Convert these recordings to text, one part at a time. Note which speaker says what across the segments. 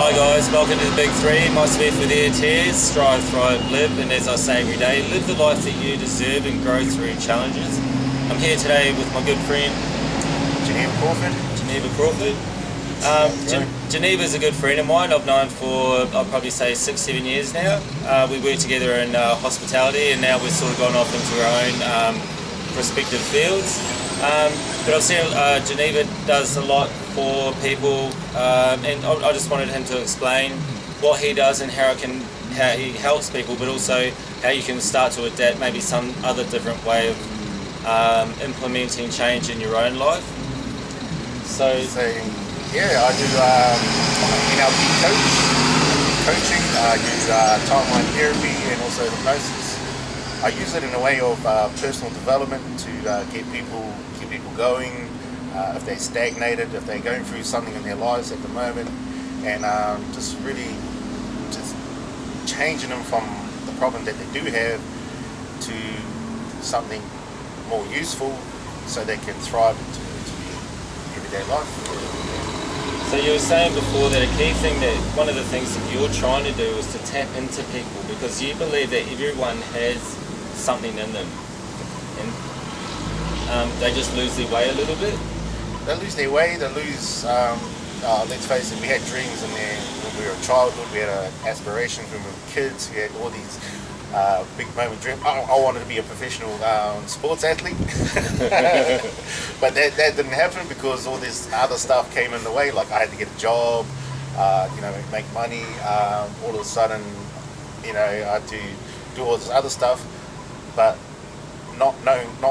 Speaker 1: Hi guys, welcome to the Big Three. My Smith with Ear Tears. Strive, thrive, live, and as I say every day, live the life that you deserve and grow through challenges. I'm here today with my good friend
Speaker 2: Geneva Crawford.
Speaker 1: Geneva's a good friend of mine. I've known for, I'll probably say 6-7 years now. We work together in hospitality, and now we've sort of gone off into our own respective fields. But I've seen Geneva does a lot for people, and I just wanted him to explain what he does and how he helps people, but also how you can start to adapt maybe some other different way of implementing change in your own life. So
Speaker 2: Yeah, I do NLP coaching. I use timeline therapy and also hypnosis. I use it in a way of personal development to keep people going. If they're stagnated, if they're going through something in their lives at the moment, and just really just changing them from the problem that they do have to something more useful so they can thrive into everyday life.
Speaker 1: So you were saying before that a key thing, that one of the things that you're trying to do is to tap into people, because you believe that everyone has something in them, and they just lose their way a little bit.
Speaker 2: They lose their way, they lose, let's face it, we had dreams when we were a childhood, we had aspirations when we were kids, we had all these big moment dreams. I wanted to be a professional sports athlete, but that didn't happen because all this other stuff came in the way, like I had to get a job, make money, all of a sudden, I had to do all this other stuff, but not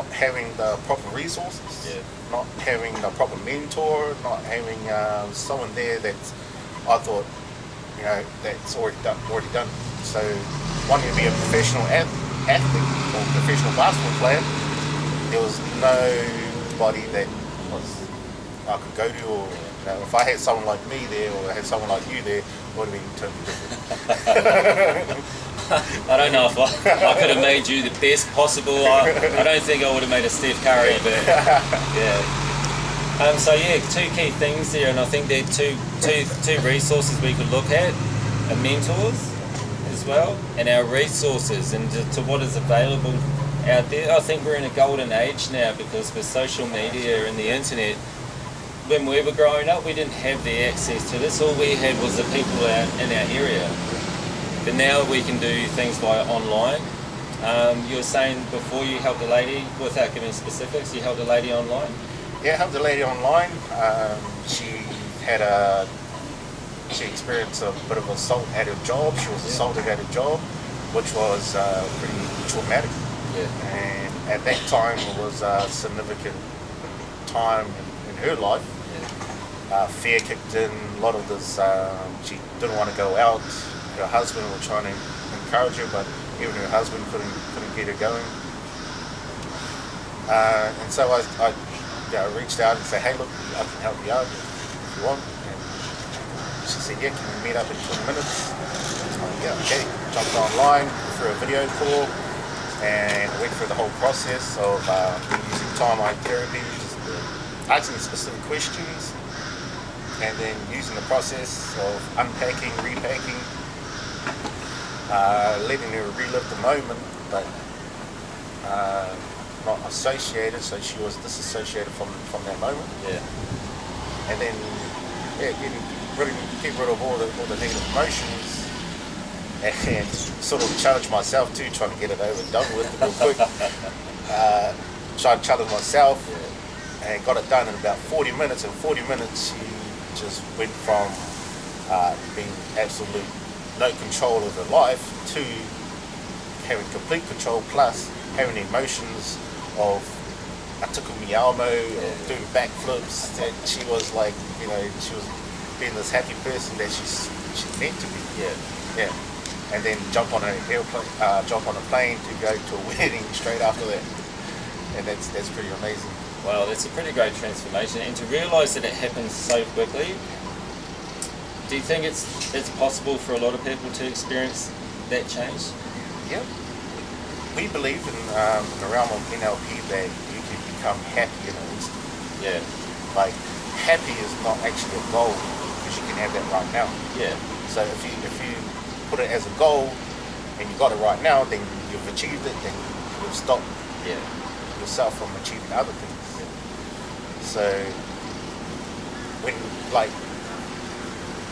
Speaker 2: having the proper resources, not having the proper mentor, not having someone there that I thought, that's already done. So wanting to be a professional athlete or professional basketball player, there was nobody that I could go to, or if I had someone like me there or I had someone like you there, it would have been totally different.
Speaker 1: I don't know if I could have made you the best possible. I don't think I would have made a Steph Curry, but yeah. So yeah, two key things there, and I think there are two resources we could look at: our mentors as well, and our resources, and to what is available out there. I think we're in a golden age now, because with social media and the internet. When we were growing up, we didn't have the access to this. All we had was the people out in our area. But now we can do things via online. You were saying before you helped a lady, without giving specifics, you helped a lady online?
Speaker 2: Yeah, I helped a lady online. She experienced a bit of assault at her job. She was assaulted at her job, which was pretty traumatic. Yeah. And at that time, it was a significant time in her life. Fear kicked in, a lot of this, she didn't want to go out. Her husband was trying to encourage her, but even her husband couldn't get her going. And so I reached out and said, hey, look, I can help you out if you want. And she said, yeah, can we meet up in 20 minutes? Yeah, okay. Jumped online through a video call and went through the whole process of using timeline therapy, just asking specific questions, and then using the process of unpacking, repacking, letting her relive the moment, but not associated, so she was disassociated from that moment. Yeah. And then get rid of all the negative emotions, and sort of challenge myself too, trying to get it over and done with real quick. Try to challenge myself, and got it done in about 40 minutes. In 40 minutes, she just went from being absolute no control of her life to having complete control, plus having the emotions of Atukumi Almo, doing backflips, that she was like, she was being this happy person that she's meant to be. Yeah. And then jump on a plane to go to a wedding straight after that. And that's pretty amazing.
Speaker 1: Wow, that's a pretty great transformation, and to realise that it happens so quickly. Do you think it's possible for a lot of people to experience that change?
Speaker 2: Yeah. We believe in the realm of NLP that you can become happy in an instant. Yeah. Like, happy is not actually a goal. You because you can have that right now.
Speaker 1: Yeah.
Speaker 2: So if you put it as a goal and you got it right now, then you've achieved it, then you'll stop yourself from achieving other things. So when, like,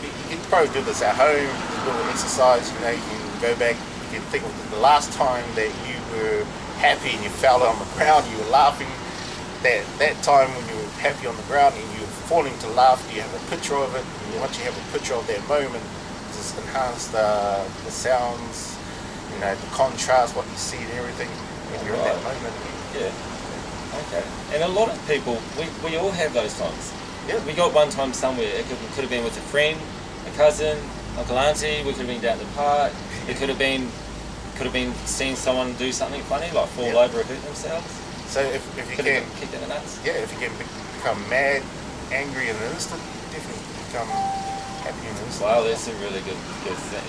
Speaker 2: you can probably do this at home, a little exercise, you know, you can go back, you can think of the last time that you were happy and you fell on the ground, you were laughing, that time when you were happy on the ground and you were falling to laugh, you have a picture of it, and once you have a picture of that moment, just enhance the sounds, you know, the contrast, what you see and everything when you're in that moment.
Speaker 1: Yeah. Okay. And a lot of people, we all have those times.
Speaker 2: Yeah.
Speaker 1: We got one time somewhere. It could have been with a friend, a cousin, uncle, auntie. We could have been down at the park. It could have been seeing someone do something funny, like fall over or hurt themselves.
Speaker 2: So if you
Speaker 1: Could
Speaker 2: can,
Speaker 1: have got kicked in the nuts.
Speaker 2: yeah, if you can become mad, angry in an instant, definitely become happy in an instant.
Speaker 1: Wow, that's a really good thing.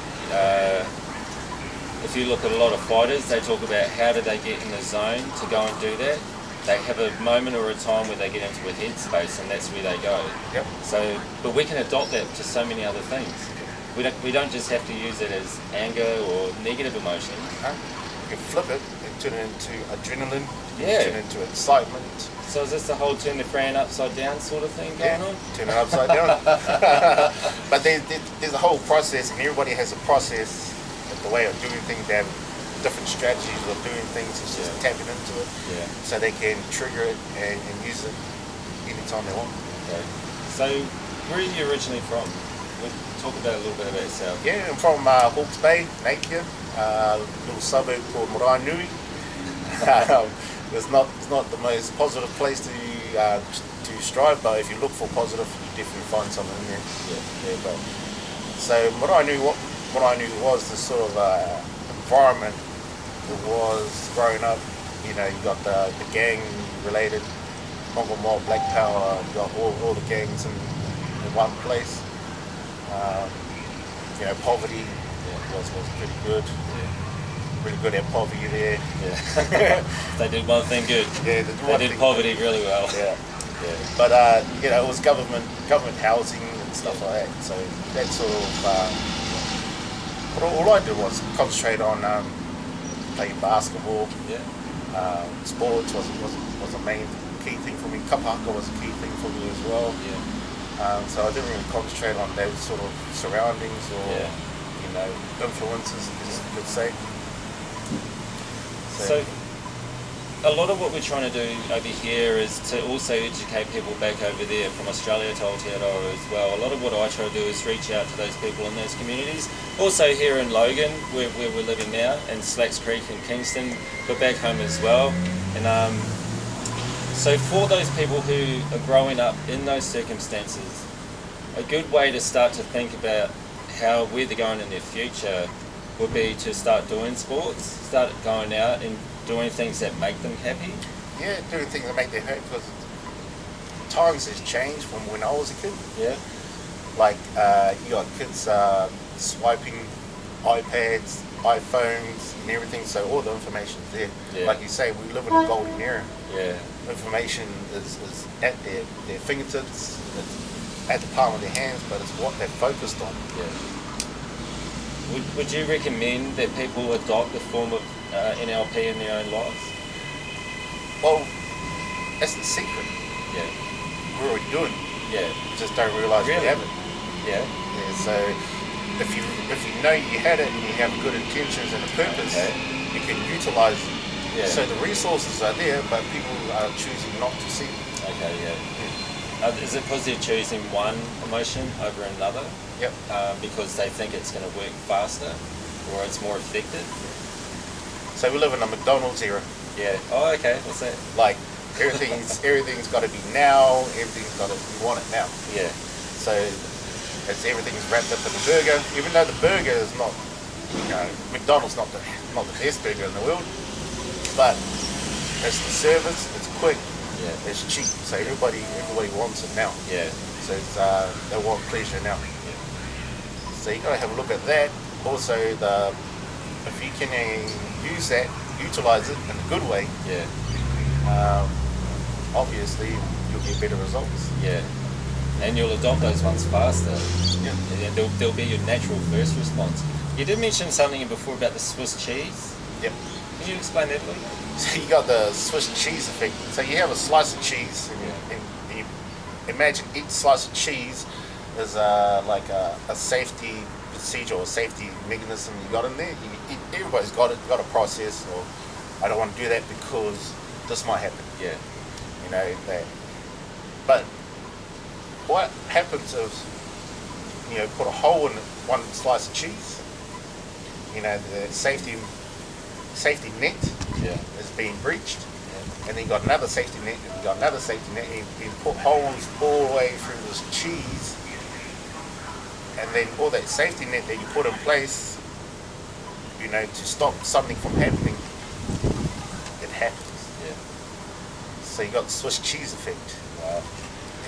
Speaker 1: If you look at a lot of fighters, they talk about how do they get in the zone to go and do that. They have a moment or a time where they get into a headspace, and that's where they go.
Speaker 2: Yep.
Speaker 1: So, but we can adopt that to so many other things. We don't just have to use it as anger or negative emotion.
Speaker 2: You can flip it and turn it into adrenaline.
Speaker 1: Yeah.
Speaker 2: Turn it into excitement.
Speaker 1: So is this the whole turn the Fran upside down sort of thing going on?
Speaker 2: Turn it upside down. But there's a whole process, and everybody has a process, the way of doing things. They have different strategies of doing things. It's just tapping into it, so they can trigger it and use it anytime they want.
Speaker 1: Okay. So where are you originally from? We'll talk about a little bit about yourself.
Speaker 2: Yeah, I'm from Hawke's Bay, Napier, a little suburb called Moranui. It's not the most positive place to strive, but if you look for positive, you definitely find something in there. Yeah. But so Moranui, what I knew was the sort of environment it was growing up. You know, you got the gang related, Mongol Mob, Black Power. You got all the gangs in one place. You know, poverty was pretty good. Really good at poverty there.
Speaker 1: Yeah. They did one thing good.
Speaker 2: Yeah,
Speaker 1: they did poverty really well.
Speaker 2: Yeah. But you know, it was government housing and stuff like that. So that sort of all I did was concentrate on playing basketball.
Speaker 1: Yeah.
Speaker 2: Sports was a main key thing for me. Kapaka was a key thing for me as well.
Speaker 1: Yeah.
Speaker 2: So I didn't really concentrate on those sort of surroundings or you know, influences, you could say.
Speaker 1: So a lot of what we're trying to do over here is to also educate people back over there from Australia to Aotearoa as well. A lot of what I try to do is reach out to those people in those communities. Also here in Logan, where we're living now, and Slacks Creek and Kingston, but back home as well. And so for those people who are growing up in those circumstances, a good way to start to think about where they're going in their future would be to start doing sports, start going out and doing things that make them happy.
Speaker 2: Yeah, doing things that make them happy, because times has changed from when I was a kid.
Speaker 1: Yeah.
Speaker 2: Like you got kids swiping iPads, iPhones and everything, so all the information's there.
Speaker 1: Yeah.
Speaker 2: Like you say, we live in a golden era.
Speaker 1: Yeah.
Speaker 2: Information is at their fingertips, it's at the palm of their hands, but it's what they're focused on.
Speaker 1: Yeah. Would you recommend that people adopt a form of NLP in their own lives?
Speaker 2: Well, that's the secret.
Speaker 1: Yeah.
Speaker 2: We're already doing it.
Speaker 1: Yeah.
Speaker 2: We just don't realise we have it.
Speaker 1: Yeah.
Speaker 2: So if you know you had it and you have good intentions and a purpose, you can utilise it.
Speaker 1: Yeah.
Speaker 2: So the resources are there, but people are choosing not to see them.
Speaker 1: Okay, is it because they're choosing one emotion over another?
Speaker 2: Yep.
Speaker 1: Because they think it's going to work faster or it's more effective?
Speaker 2: So we live in a McDonald's era.
Speaker 1: Yeah. Oh, okay. What's that?
Speaker 2: Like everything's got to be now. We want it now.
Speaker 1: Yeah.
Speaker 2: So as everything's wrapped up in the burger, even though the burger is not, you know, McDonald's not the best burger in the world, but it's the service. It's quick.
Speaker 1: Yeah.
Speaker 2: It's cheap. So everybody wants it now.
Speaker 1: Yeah.
Speaker 2: So it's, they want pleasure now.
Speaker 1: Yeah.
Speaker 2: So you got to have a look at that. Also, if you can use that, utilize it in a good way.
Speaker 1: Yeah.
Speaker 2: Obviously you'll get better results.
Speaker 1: Yeah. and you'll adopt those ones faster.
Speaker 2: Yeah.
Speaker 1: And they'll be your natural first response. You did mention something before about the Swiss cheese.
Speaker 2: Yep.
Speaker 1: Can you explain that, please?
Speaker 2: So you got the Swiss cheese effect. So you have a slice of cheese, and you imagine each slice of cheese is like a safety procedure or safety mechanism you got in there. Everybody's got it. Got a process, or I don't want to do that because this might happen.
Speaker 1: Yeah.
Speaker 2: You know that. But what happens is, put a hole in one slice of cheese. The safety net is being breached, and then you got another safety net, and you got another safety net, and you put holes all the way through this cheese, and then all that safety net that you put in place, to stop something from happening, it happens.
Speaker 1: Yeah.
Speaker 2: So you got the Swiss cheese effect.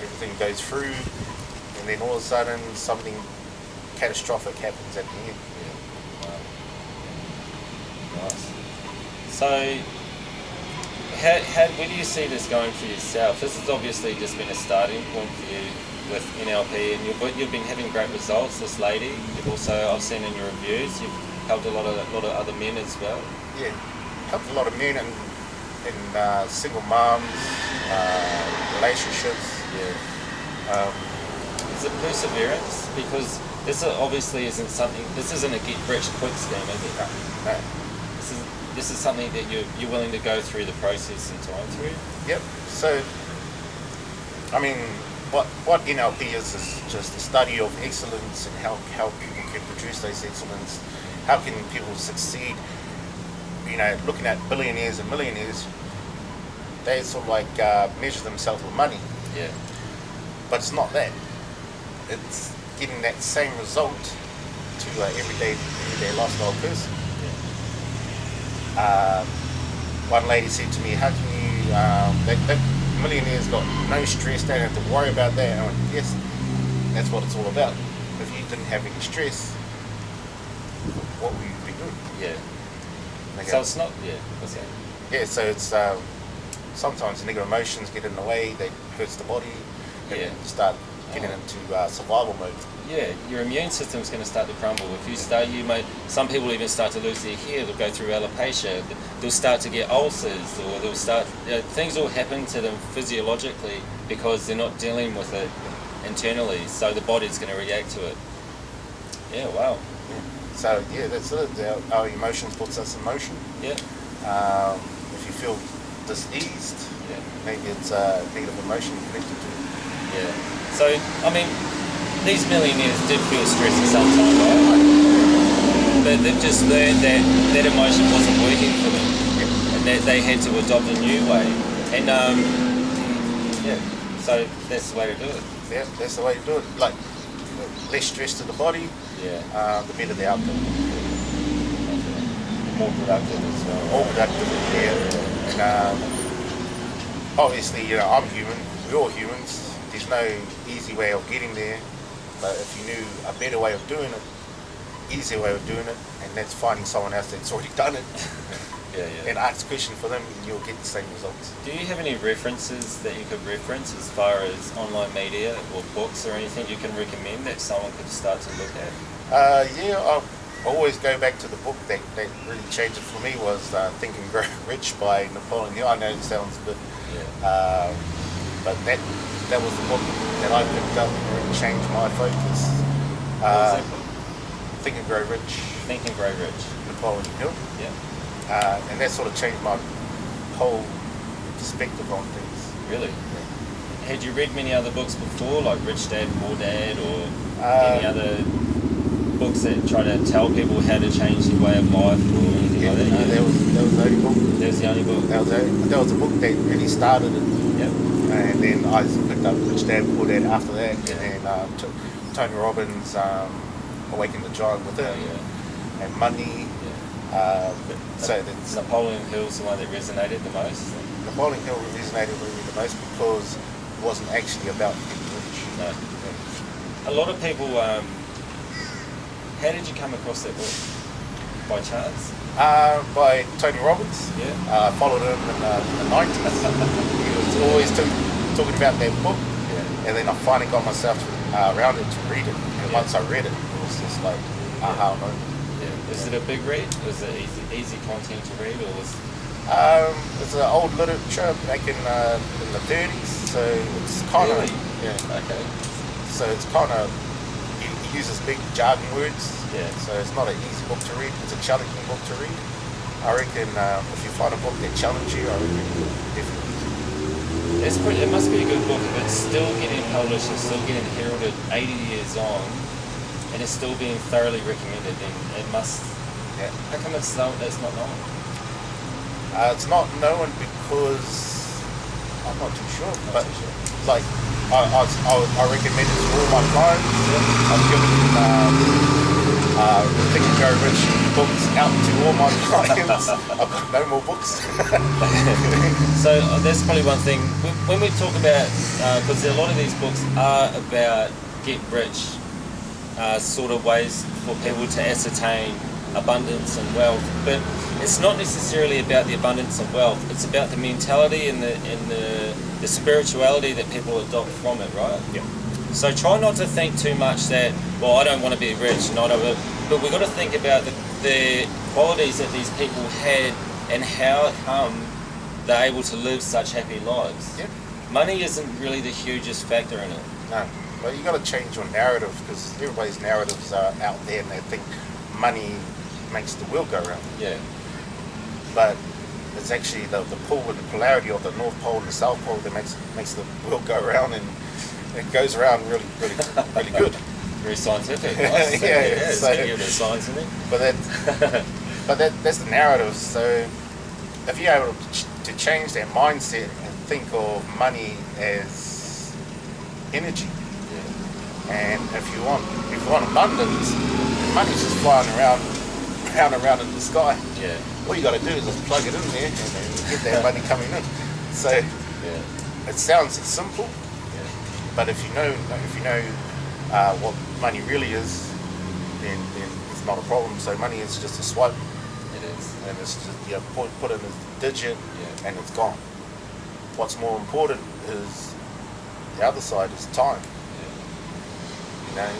Speaker 2: Everything goes through, and then all of a sudden something catastrophic happens at the end.
Speaker 1: Yeah. Wow. Nice. So, where do you see this going for yourself? This has obviously just been a starting point for you with NLP, and you've been having great results. This lady, you've also, I've seen in your reviews, you've helped a lot of other men as well.
Speaker 2: Yeah, helped a lot of men and single moms, relationships.
Speaker 1: Yeah. Is it perseverance? Because this obviously isn't something. This isn't a get rich quick scheme, is it?
Speaker 2: No.
Speaker 1: This is something that you're willing to go through the process and time through.
Speaker 2: Yep. So, I mean, what NLP is just a study of excellence and how people can produce those excellence. How can people succeed? Looking at billionaires and millionaires, they sort of like measure themselves with money.
Speaker 1: Yeah.
Speaker 2: But it's not that. It's getting that same result to everyday lifestyle person. One lady said to me, how can you, that millionaire's got no stress, they don't have to worry about that. And I went, yes, that's what it's all about. If you didn't have any stress, what would you be doing?
Speaker 1: Yeah.
Speaker 2: Okay.
Speaker 1: So it's not, yeah, what's that?
Speaker 2: Yeah, so it's, sometimes negative emotions get in the way, they hurts the body, and
Speaker 1: Yeah.
Speaker 2: you start getting into survival mode.
Speaker 1: Yeah, your immune system's going to start to crumble. If you start, some people even start to lose their hair. They'll go through alopecia. They'll start to get ulcers, or they'll start. Things will happen to them physiologically because they're not dealing with it internally. So the body's going to react to it. Yeah. Wow.
Speaker 2: So yeah, that's it. Our emotions puts us in motion.
Speaker 1: Yeah.
Speaker 2: If you feel diseased,
Speaker 1: Yeah.
Speaker 2: maybe it's a negative emotion connected to it.
Speaker 1: Yeah. So I mean, these millionaires did feel stress at some time, right? But they've just learned that emotion wasn't working for them, and that they had to adopt a new way. And yeah, so that's the way to do it.
Speaker 2: Yeah, that's the way to do it. Like less stress to the body,
Speaker 1: Yeah.
Speaker 2: the better the outcome.
Speaker 1: More productive as well.
Speaker 2: More productive, yeah. And obviously, I'm human. We're all humans. There's no easy way of getting there. But if you knew a better way of doing it, easier way of doing it, and that's finding someone else that's already done it,
Speaker 1: Yeah.
Speaker 2: and ask a question for them, and you'll get the same results.
Speaker 1: Do you have any references that you could reference as far as online media or books or anything you can recommend that someone could start to look at?
Speaker 2: Yeah, I always go back to the book that really changed it for me was Think and Grow Rich by Napoleon Hill. I know it sounds a bit, but that was the book that I picked up and really changed my focus. Think and Grow Rich.
Speaker 1: Think and Grow Rich.
Speaker 2: Napoleon Hill.
Speaker 1: Yeah.
Speaker 2: And that sort of changed my whole perspective on things.
Speaker 1: Really? Had you read many other books before, like Rich Dad, Poor Dad, or any other books that try to tell people how to change their way of life or anything like that?
Speaker 2: No, that was the only book.
Speaker 1: That was the only book?
Speaker 2: That was a book that really started it.
Speaker 1: Yep.
Speaker 2: And then I picked up Rich Dad, Poor Dad after that.
Speaker 1: Yeah.
Speaker 2: And Tony Robbins, Awaken the Giant Within, and Money. So that's
Speaker 1: Napoleon Hill's the one that resonated the most?
Speaker 2: Napoleon Hill resonated with me the most because it wasn't actually about getting rich.
Speaker 1: No.
Speaker 2: Yeah.
Speaker 1: A lot of people, how did you come across that book? By chance?
Speaker 2: By Tony Robbins.
Speaker 1: Yeah.
Speaker 2: I followed him in the 90s. He was always talking about that book.
Speaker 1: Yeah.
Speaker 2: and then I finally got myself around it to read it. And once I read it, it was just like aha moment.
Speaker 1: Yeah. Is it a big read? Was it easy content to read, or was?
Speaker 2: It's an old literature back in the 30s, so it's kind of
Speaker 1: Okay.
Speaker 2: So it's kind of he uses big jargon words.
Speaker 1: Yeah.
Speaker 2: So it's not an easy book to read. It's a challenging book to read. I reckon if you find a book that challenges you, I reckon definitely.
Speaker 1: It must be a good book if it's still getting published, it's still getting heralded 80 years on, and it's still being thoroughly recommended. Then it must.
Speaker 2: Yeah.
Speaker 1: How come it's not known?
Speaker 2: It's not known because I'm not too sure, but like I recommend it to all my clients. I've given Think and Grow Rich books out to all my clients. I've got no more books.
Speaker 1: So that's probably one thing when we talk about, because a lot of these books are about get rich sort of ways for people to ascertain abundance and wealth, but it's not necessarily about the abundance and wealth. It's about the mentality and the spirituality that people adopt from it, right?
Speaker 2: Yeah.
Speaker 1: So try not to think too much that, well, I don't want to be rich, but we've got to think about the qualities that these people had and how come they're able to live such happy lives.
Speaker 2: Yeah.
Speaker 1: Money isn't really the hugest factor in it.
Speaker 2: No, but you got to change your narrative because everybody's narratives are out there and they think money makes the wheel go round.
Speaker 1: Yeah.
Speaker 2: But it's actually the pull and the polarity of the North Pole and the South Pole that makes the wheel go round, and it goes around really good.
Speaker 1: Very scientific. Nice.
Speaker 2: Yeah,
Speaker 1: So, a bit of science in it.
Speaker 2: But that's the narrative. So if you're able to change that mindset and think of money as energy, and if you want abundance, money's just flying around in the sky.
Speaker 1: Yeah.
Speaker 2: All you got to do is just plug it in there and get that money coming in. So it sounds simple, but if you know what money really is, then it's not a problem. So money is just a swipe.
Speaker 1: It is.
Speaker 2: And it's just put in a digit and it's gone. What's more important is the other side is time. You know,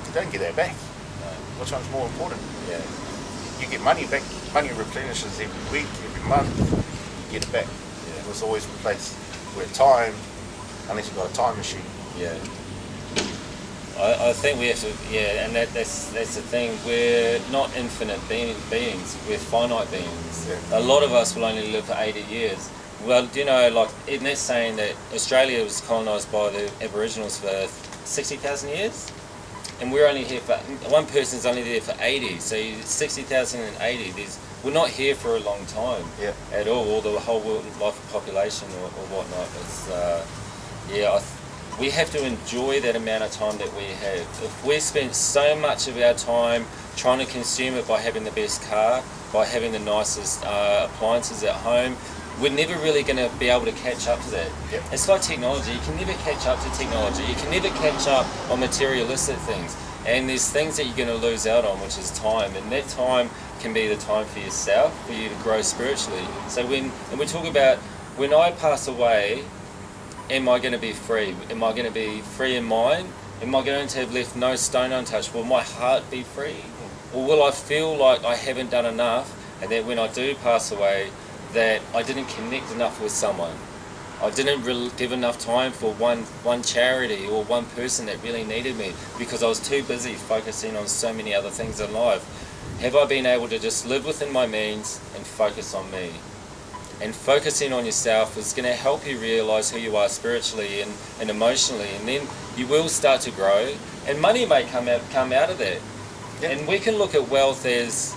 Speaker 2: you don't get that back.
Speaker 1: No.
Speaker 2: Which one's more important?
Speaker 1: Yeah.
Speaker 2: You get money back. Money replenishes every week, every month. You get it back.
Speaker 1: Yeah.
Speaker 2: It was always replaced. Where time, unless you've got a time machine.
Speaker 1: Yeah. I think we have to, and that's the thing. We're not infinite beings. We're finite beings.
Speaker 2: Yeah.
Speaker 1: A lot of us will only live for 80 years. Well, you know, like, isn't it saying that Australia was colonised by the Aboriginals for 60,000 years? And we're only here for, one person's only there for 80, so 60,000 and 80, we're not here for a long time at all, or the whole world life population or whatnot. It's, we have to enjoy that amount of time that we have. If we spend so much of our time trying to consume it by having the best car, by having the nicest appliances at home, we're never really going to be able to catch up to that.
Speaker 2: Yep.
Speaker 1: It's like technology. You can never catch up to technology. You can never catch up on materialistic things. And there's things that you're going to lose out on, which is time. And that time can be the time for yourself, for you to grow spiritually. So when we talk about, when I pass away, am I going to be free? Am I going to be free in mind? Am I going to have left no stone untouched? Will my heart be free? Or will I feel like I haven't done enough, and that when I do pass away, that I didn't connect enough with someone? I didn't really give enough time for one charity or one person that really needed me because I was too busy focusing on so many other things in life. Have I been able to just live within my means and focus on me? And focusing on yourself is going to help you realise who you are spiritually and emotionally, and then you will start to grow, and money may come out of that. Yep. And we can look at wealth as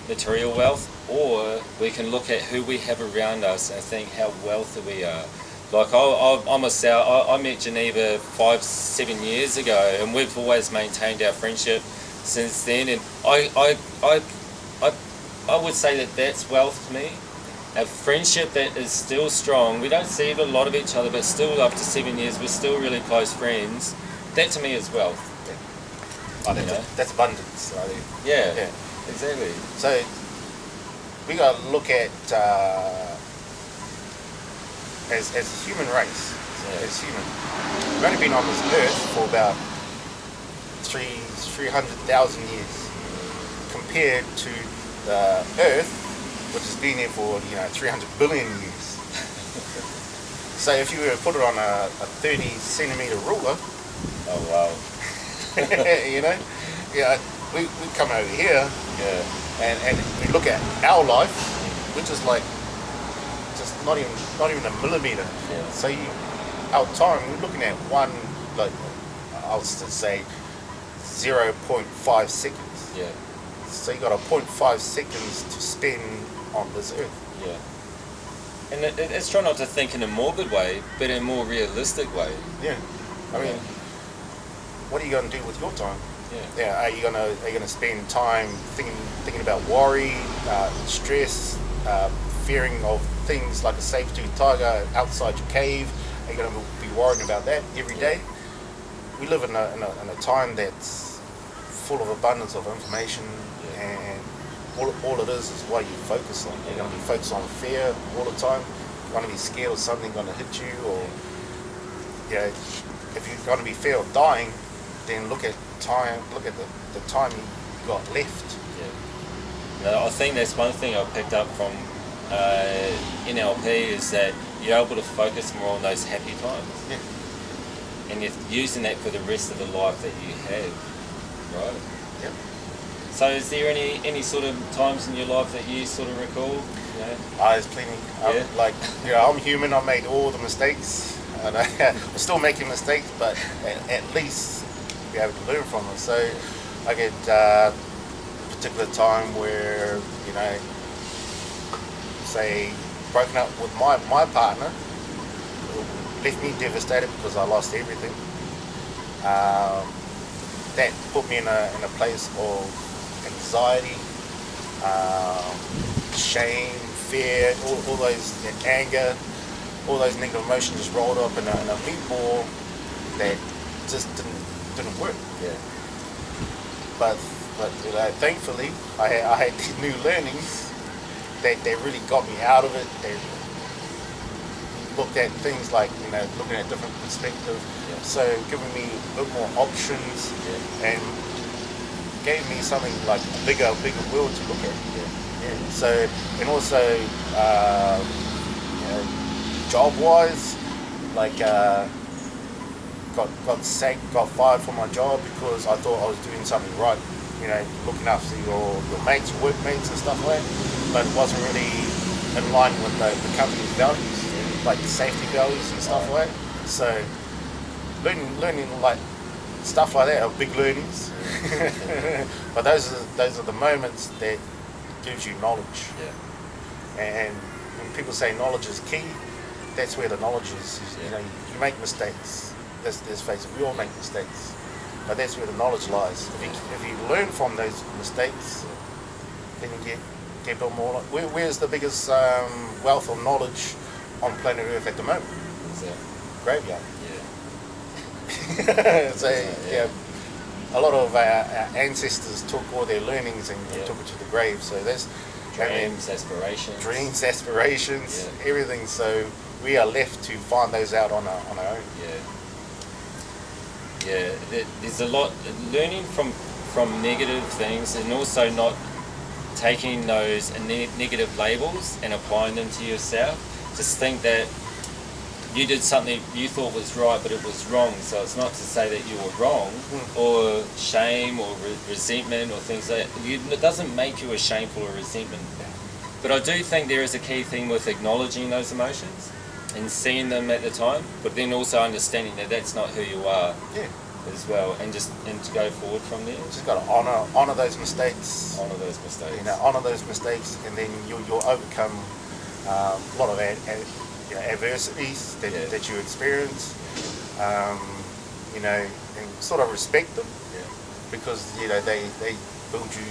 Speaker 1: material wealth, or we can look at who we have around us and think how wealthy we are. Like I met Geneva 5-7 years ago, and we've always maintained our friendship since then. And I would say that that's wealth to me. A friendship that is still strong. We don't see a lot of each other, but still after 7 years, we're still really close friends. That to me is wealth.
Speaker 2: Yeah. That's abundance. Right?
Speaker 1: Yeah, exactly.
Speaker 2: So we got to look at as a human race, as human. We've only been on this earth for about 300,000 years, compared to the Earth, which has been here for 300 billion years. So if you were to put it on a 30 centimeter ruler,
Speaker 1: Oh wow.
Speaker 2: we come over here, and we look at our life, which is like just not even a millimeter.
Speaker 1: Yeah.
Speaker 2: So our time, we're looking at one, like I'll just say 0.5 seconds.
Speaker 1: Yeah.
Speaker 2: So you got a 0.5 seconds to spend on this earth.
Speaker 1: Yeah. And it's try not to think in a morbid way, but in a more realistic way.
Speaker 2: Yeah. I mean, what are you going to do with your time?
Speaker 1: Yeah.
Speaker 2: Are you gonna spend time thinking about worry, stress, fearing of things like a saber-toothed tiger outside your cave? Are you going to be worrying about that every day? We live in a time that's full of abundance of information, and all it is what you focus on. You're going to be focused on fear all the time. You're going to be scared of something going to hit you, or if you're going to be fear of dying, then look at time. Look at the time you got left.
Speaker 1: Yeah. No, I think that's one thing I picked up from NLP is that you're able to focus more on those happy times.
Speaker 2: Yeah.
Speaker 1: And you're using that for the rest of the life that you have, right?
Speaker 2: Yep.
Speaker 1: So is there any sort of times in your life that you sort of recall?
Speaker 2: There's plenty. I'm human. I made all the mistakes, and I'm still making mistakes, but at least be able to learn from them. So I get a particular time where, say, broken up with my partner, left me devastated because I lost everything. That put me in a place of anxiety, shame, fear, all those anger, all those negative emotions just rolled up in a big ball that just didn't work.
Speaker 1: Yeah.
Speaker 2: But thankfully I had these new learnings that really got me out of it. They looked at things like looking at different perspectives, so giving me a bit more options, and gave me something like a bigger world to look at. So, and also job-wise, like got sacked, got fired from my job because I thought I was doing something right, looking after your mates, your workmates and stuff like that, but it wasn't really in line with the company's values, like the safety values and stuff like that. So learning like stuff like that are big learnings. But those are the moments that gives you knowledge. And when people say knowledge is key, that's where the knowledge is. You make mistakes. Let's face it, we all make mistakes, but that's where the knowledge lies. If you learn from those mistakes, then you get a bit more. Where's the biggest wealth of knowledge on planet Earth at the moment? Graveyard. So a lot of our ancestors took all their learnings and took it to the grave. So there's
Speaker 1: dreams, aspirations,
Speaker 2: everything. So we are left to find those out on our own.
Speaker 1: There's a lot learning from negative things, and also not taking those negative labels and applying them to yourself. Just think that you did something you thought was right, but it was wrong. So it's not to say that you were wrong, or shame or resentment or things like that. It doesn't make you a shameful or resentment. But I do think there is a key thing with acknowledging those emotions and seeing them at the time, but then also understanding that that's not who you are as well, and to go forward from there.
Speaker 2: Just got to honor those mistakes.
Speaker 1: Honor those mistakes.
Speaker 2: Honor those mistakes, and then you'll overcome a lot of adversities that you experience. And sort of respect them, because they build you.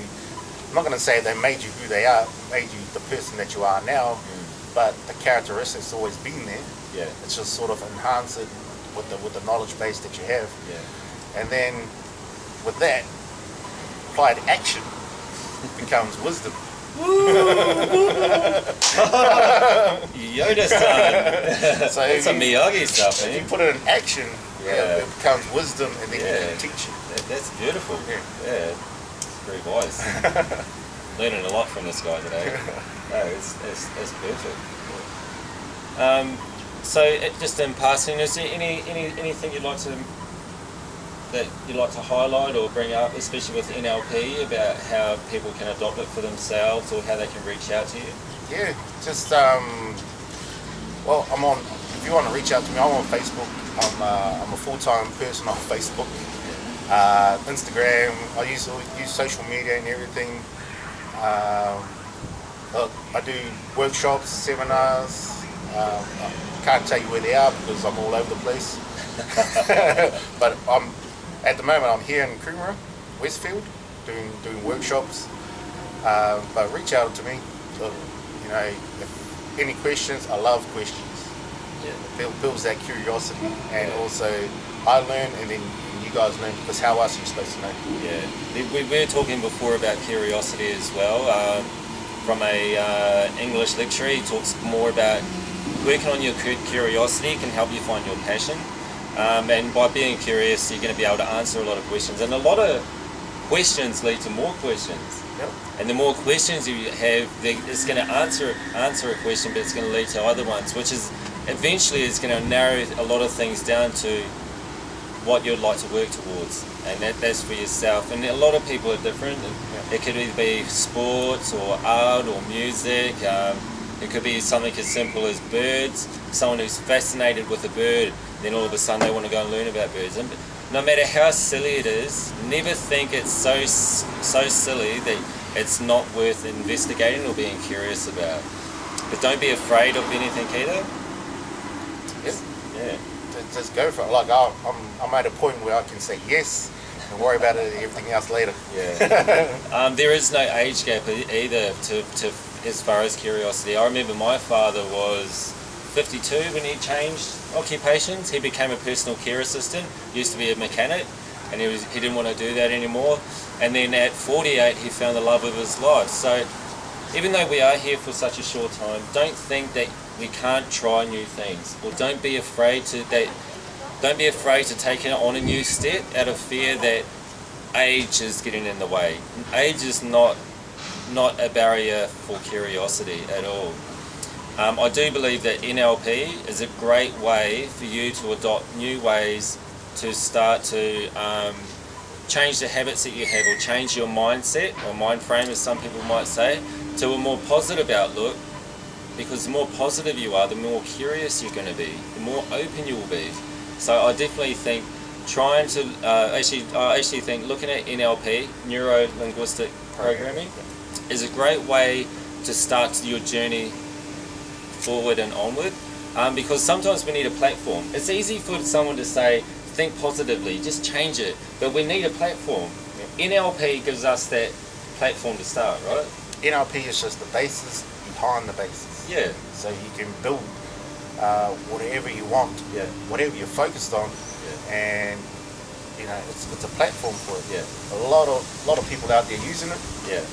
Speaker 2: I'm not going to say they made you who they are, made you the person that you are now, but the characteristics always been there. It's just sort of enhance it with the knowledge base that you have. And then with that, applied action becomes wisdom.
Speaker 1: Yoda-san.
Speaker 2: So
Speaker 1: That's some Miyagi stuff,
Speaker 2: if you
Speaker 1: man.
Speaker 2: put it in action,
Speaker 1: Yeah.
Speaker 2: it becomes wisdom, and then you
Speaker 1: Yeah.
Speaker 2: can teach it.
Speaker 1: That's beautiful.
Speaker 2: Yeah.
Speaker 1: Yeah. It's very wise. Learning a lot from this guy today. No, it's perfect. So just in passing, is there anything you'd like to highlight or bring up, especially with NLP, about how people can adopt it for themselves or how they can reach out to you?
Speaker 2: Yeah, just well, I'm on. If you want to reach out to me, I'm on Facebook. I'm a full-time person on Facebook, Instagram. I use social media and everything. I do workshops, seminars. I can't tell you where they are because I'm all over the place. But at the moment I'm here in Coomera, Westfield, doing workshops. But reach out to me. So, if any questions, I love questions.
Speaker 1: Yeah.
Speaker 2: It builds that curiosity, and also I learn, and then you guys learn, because how else are you supposed to know?
Speaker 1: Yeah. We were talking before about curiosity as well. From a English lecturer, he talks more about working on your curiosity can help you find your passion. And by being curious, you're going to be able to answer a lot of questions. And a lot of questions lead to more questions.
Speaker 2: Yep.
Speaker 1: And the more questions you have, it's going to answer a question, but it's going to lead to other ones, which is eventually is going to narrow a lot of things down to what you'd like to work towards. And that's for yourself. And a lot of people are different. It could either be sports or art or music. It could be something as simple as birds. Someone who's fascinated with a bird, then all of a sudden they want to go and learn about birds. And no matter how silly it is, never think it's so silly that it's not worth investigating or being curious about. But don't be afraid of anything either. Yeah.
Speaker 2: Just go for it. Like I'm at a point where I can say yes and worry about it, everything else later.
Speaker 1: Yeah. There is no age gap either to as far as curiosity. I remember my father was 52 when he changed occupations. He became a personal care assistant. He used to be a mechanic, and he didn't want to do that anymore. And then at 48, he found the love of his life. So even though we are here for such a short time, don't think that we can't try new things, or don't be afraid to take on a new step out of fear that age is getting in the way. Age is not a barrier for curiosity at all. I do believe that NLP is a great way for you to adopt new ways to start to change the habits that you have, or change your mindset or mind frame, as some people might say, to a more positive outlook. Because the more positive you are, the more curious you're going to be, the more open you will be. So I definitely think I actually think looking at NLP, Neuro Linguistic Programming, is a great way to start your journey forward and onward. Because sometimes we need a platform. It's easy for someone to say, think positively, just change it. But we need a platform. NLP gives us that platform to start, right?
Speaker 2: NLP is just the basis behind the basis.
Speaker 1: Yeah.
Speaker 2: So you can build whatever you want, whatever you're focused on, and it's a platform for it.
Speaker 1: Yeah.
Speaker 2: A lot of people out there using it.
Speaker 1: Yeah.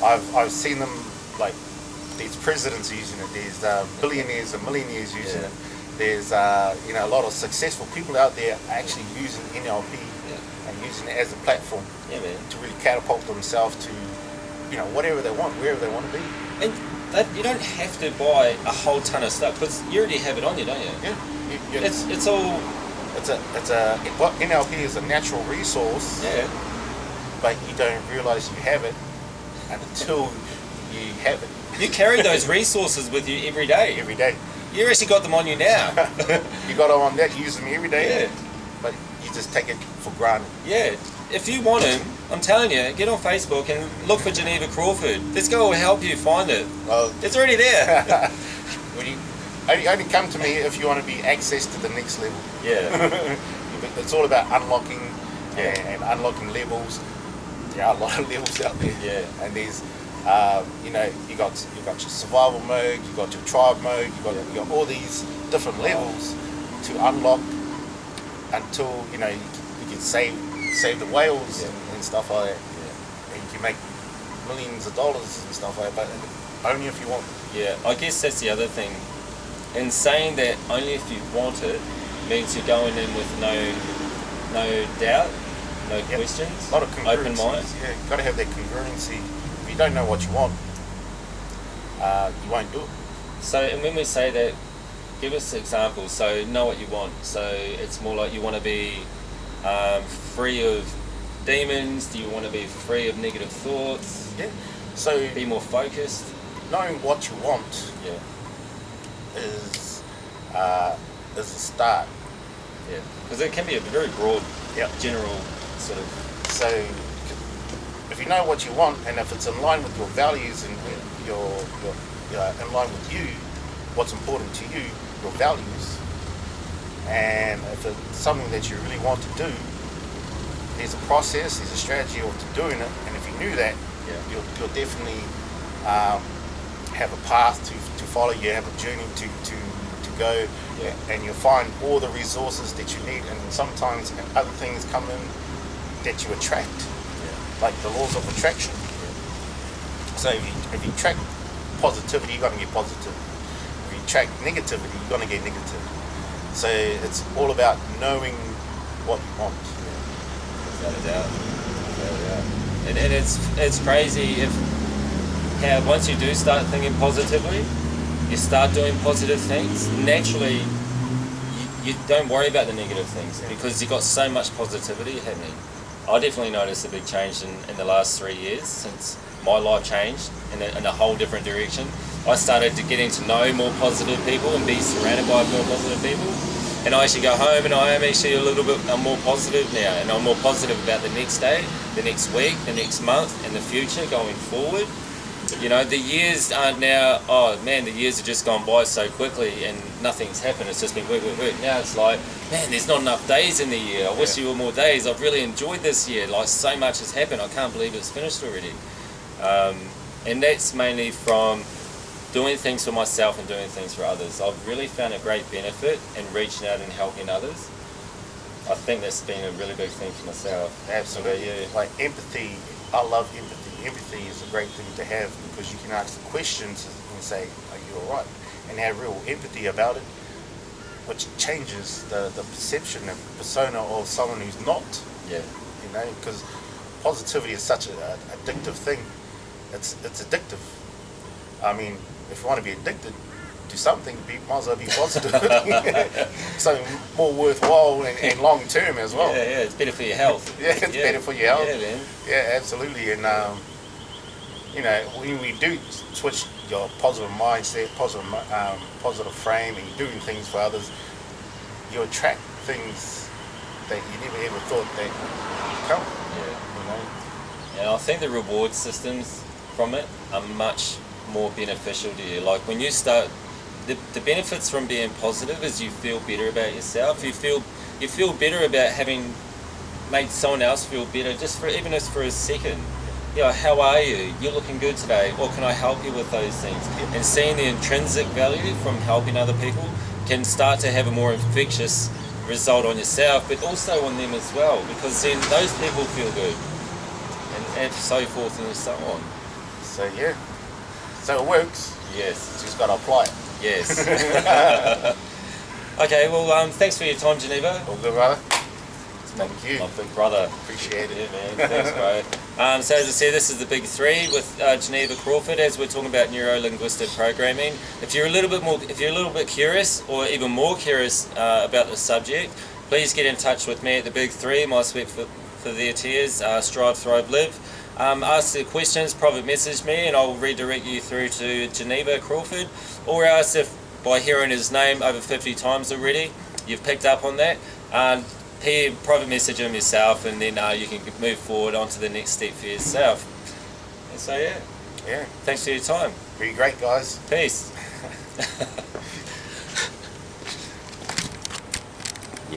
Speaker 2: I've seen them, like there's presidents using it. There's billionaires and millionaires using it. There's a lot of successful people out there actually using NLP and using it as a platform to really catapult themselves to whatever they want, wherever they want to be.
Speaker 1: And you don't have to buy a whole ton of stuff, because you already have it on you, don't you?
Speaker 2: Yeah.
Speaker 1: It's all.
Speaker 2: What NLP is a natural resource.
Speaker 1: Yeah.
Speaker 2: But you don't realize you have it until you have it.
Speaker 1: You carry those resources with you every day.
Speaker 2: Every day.
Speaker 1: You actually got them on you now.
Speaker 2: You got them on that. You use them every day.
Speaker 1: Yeah.
Speaker 2: But you just take it for granted.
Speaker 1: Yeah. If you want them, I'm telling you, get on Facebook and look for Geneva Crawford. This guy will help you find it.
Speaker 2: Well,
Speaker 1: it's already there.
Speaker 2: Only come to me if you want to be access to the next level.
Speaker 1: Yeah.
Speaker 2: It's all about unlocking and unlocking levels. There are a lot of levels out there.
Speaker 1: Yeah.
Speaker 2: And there's you got your survival mode, you got your tribe mode, you got all these different levels to unlock until you can save the whales and stuff like that. And you can make millions of dollars and stuff like that, but only if you want.
Speaker 1: Yeah, I guess that's the other thing. In saying that only if you want it means you're going in with no doubt, no questions,
Speaker 2: A lot of
Speaker 1: open mind.
Speaker 2: Yeah, you've got to have that congruency. If you don't know what you want, you won't do it.
Speaker 1: So, and when we say that, give us examples. So, know what you want. So, it's more like you want to be free of demons. Do you want to be free of negative thoughts?
Speaker 2: Yeah. So,
Speaker 1: be more focused.
Speaker 2: Knowing what you want, is a start.
Speaker 1: Yeah, because it can be a very broad, general sort of.
Speaker 2: So, if you know what you want, and if it's in line with your values and your in line with you, what's important to you, your values, and if it's something that you really want to do, there's a process, there's a strategy of doing it, and if you knew that, you'll definitely have a path to follow. You have a journey to go, and you'll find all the resources that you need, and sometimes other things come in that you attract, like the laws of attraction. So if you attract positivity, you're going to get positivity. If you attract negativity, you're going to get negativity. So it's all about knowing what you want.
Speaker 1: Without a doubt. And it's crazy how once you do start thinking positively, you start doing positive things, naturally you don't worry about the negative things because you've got so much positivity happening. I definitely noticed a big change in the last 3 years since my life changed in a whole different direction. I started to getting to know more positive people and be surrounded by more positive people. And I actually go home and I am actually a little bit more positive now, and I'm more positive about the next day, the next week, the next month, and the future going forward. You know, the years aren't now, oh man, the years have just gone by so quickly and nothing's happened. It's just been work. Now it's like, man, there's not enough days in the year. I wish there were more days. I've really enjoyed this year. Like, so much has happened. I can't believe it's finished already. And that's mainly from doing things for myself and doing things for others. I've really found a great benefit in reaching out and helping others. I think that's been a really big thing for myself.
Speaker 2: Absolutely. Like empathy, I love empathy. Empathy is a great thing to have because you can ask the questions and say, are you alright? And have real empathy about it, which changes the perception and persona of someone who's not.
Speaker 1: Yeah.
Speaker 2: You know, because positivity is such an addictive thing. It's addictive. I mean, if you want to be addicted to something, might as well be positive. Something more worthwhile and long term as well.
Speaker 1: Yeah, it's better for your health.
Speaker 2: Yeah, it's better for your health.
Speaker 1: Yeah, man.
Speaker 2: Yeah, absolutely. And you know, when we do switch your positive mindset, positive frame, and you're doing things for others, you attract things that you never ever thought that would come.
Speaker 1: Yeah.
Speaker 2: You know.
Speaker 1: And I think the reward systems from it are much more beneficial to you. Like when you start, the benefits from being positive is you feel better about yourself. You feel better about having made someone else feel better, even if for a second. You know, how are you? You're looking good today. Or can I help you with those things? And seeing the intrinsic value from helping other people can start to have a more infectious result on yourself, but also on them as well, because then those people feel good, and so forth and so on.
Speaker 2: So yeah, so it works.
Speaker 1: Yes.
Speaker 2: Just got to apply it.
Speaker 1: Yes. Okay, well, thanks for your time, Geneva.
Speaker 2: All good, brother. Thank you.
Speaker 1: My big brother.
Speaker 2: Appreciate it.
Speaker 1: Yeah, man. Thanks, bro. So as I said, this is the big three with Geneva Crawford, as we're talking about neuro-linguistic programming. If you're a little bit curious, or even more curious about the subject, please get in touch with me at the big three. My sweat for their tears. Strive, thrive, live. Ask the questions, private message me, and I'll redirect you through to Geneva Crawford. Or else, if by hearing his name over 50 times already, you've picked up on that, private message him yourself, and then you can move forward onto the next step for yourself. And so yeah. Thanks for your time.
Speaker 2: Be great, guys.
Speaker 1: Peace.